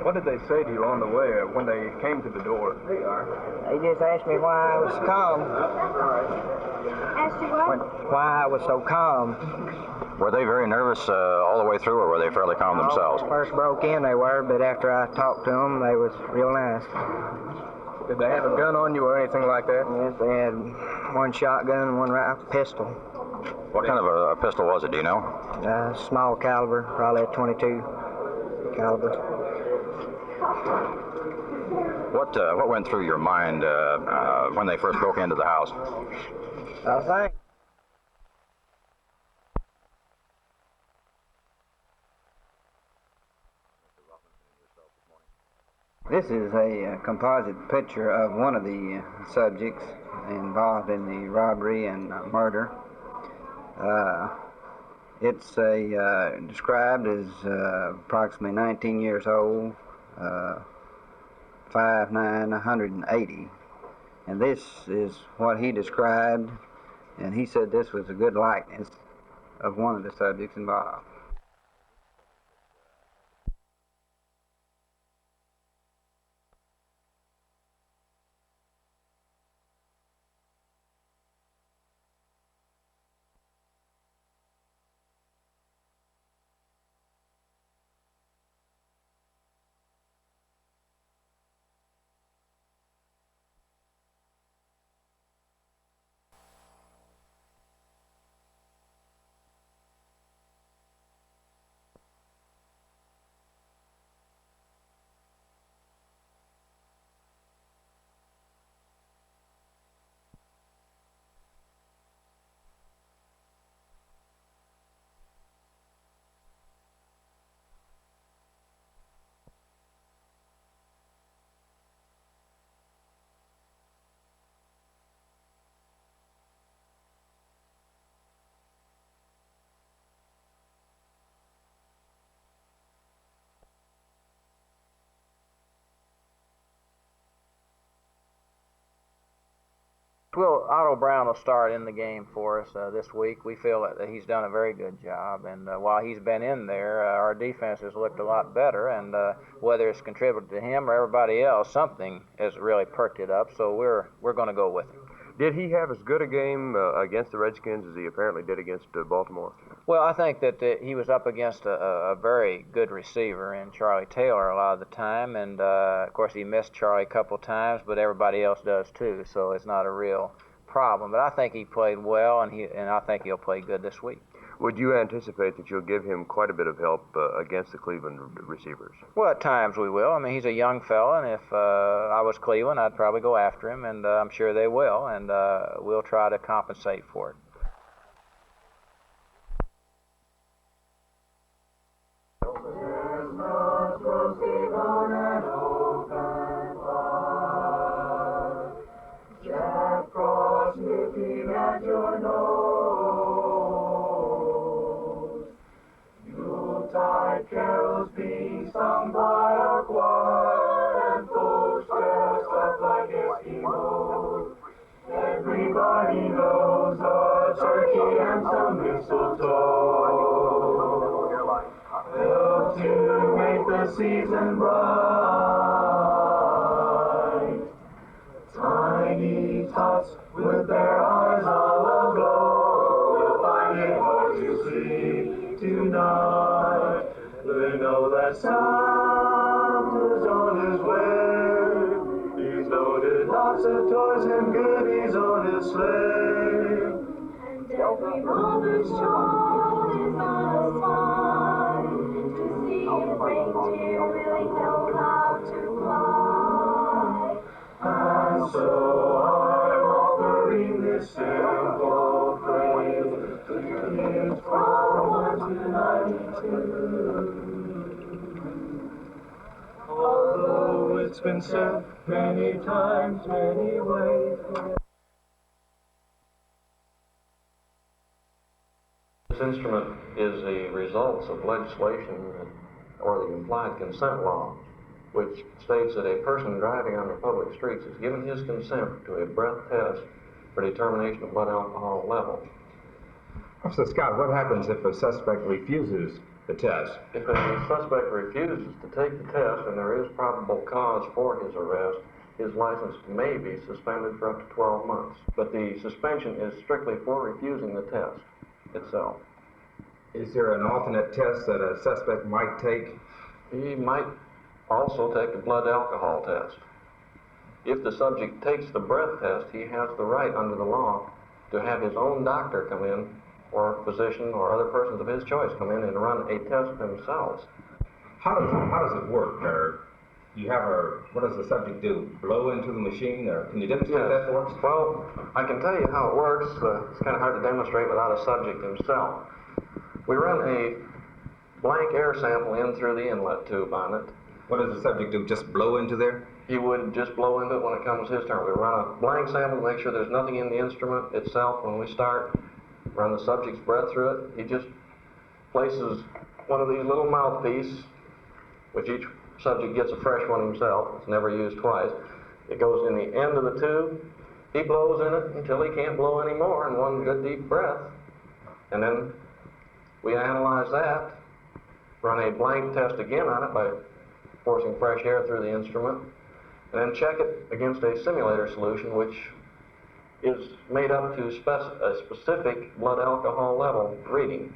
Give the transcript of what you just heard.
What did they say to you on the way when they came to the door? They just asked me why I was calm. Asked you what? Why I was so calm. Were they very nervous all the way through, or were they fairly calm themselves? First broke in, they were, but after I talked to them, they was real nice. Did they have a gun on you or anything like that? Yes, they had one shotgun and one pistol. What kind of a pistol was it, do you know? Small caliber, probably a .22 caliber. What went through your mind when they first broke into the house? I think. This is a composite picture of one of the subjects involved in the robbery and murder. It's described as approximately 19 years old, 5'9", 180. And this is what he described, and he said this was a good likeness of one of the subjects involved. Well, Otto Brown will start in the game for us this week. We feel that he's done a very good job, and while he's been in there, our defense has looked a lot better, and whether it's contributed to him or everybody else, something has really perked it up, so we're going to go with him. Did he have as good a game against the Redskins as he apparently did against Baltimore? Well, I think that he was up against a very good receiver in Charlie Taylor a lot of the time, and of course he missed Charlie a couple times, but everybody else does too, so it's not a real problem. But I think he played well, and I think he'll play good this week. Would you anticipate that you'll give him quite a bit of help against the Cleveland receivers? Well, at times we will. I mean, he's a young fella, and if I was Cleveland, I'd probably go after him, and I'm sure they will, and we'll try to compensate for it. Jack Frost looking at your nose. Yuletide carols being sung by a choir, and folks dressed up like Eskimos. Everybody knows a turkey and some mistletoe help to make the season bright. Tiny tots with their eyes all aglow will find it hard to sleep tonight. They know that Santa's on his way. He's loaded lots of toys and goodies on his sleigh. And every mother's child is satisfied to see if reindeer really know how to fly. And so I'm offering this simple phrase to kids from 1 to 92. Although it's been said many times, many ways. This instrument is the results of legislation or the implied consent law, which states that a person driving on the public streets is given his consent to a breath test for determination of blood alcohol level. Officer Scott, what happens if a suspect refuses the test? If a suspect refuses to take the test and there is probable cause for his arrest, his license may be suspended for up to 12 months. But the suspension is strictly for refusing the test itself. Is there an alternate test that a suspect might take? He might also take a blood alcohol test. If the subject takes the breath test, he has the right under the law to have his own doctor come in, or physician or other persons of his choice come in and run a test themselves. How does it work? What does the subject do? Blow into the machine, or can you demonstrate that for us? Well, I can tell you how it works. It's kind of hard to demonstrate without a subject himself. We run a blank air sample in through the inlet tube on it. What does the subject do? Just blow into there? He would just blow into it when it comes his turn. We run a blank sample to make sure there's nothing in the instrument itself when we start. Run the subject's breath through it. He just places one of these little mouthpieces, which each subject gets a fresh one himself. It's never used twice. It goes in the end of the tube. He blows in it until he can't blow anymore in one good deep breath. And then we analyze that, run a blank test again on it by forcing fresh air through the instrument, and then check it against a simulator solution which is made up to a specific blood alcohol level reading.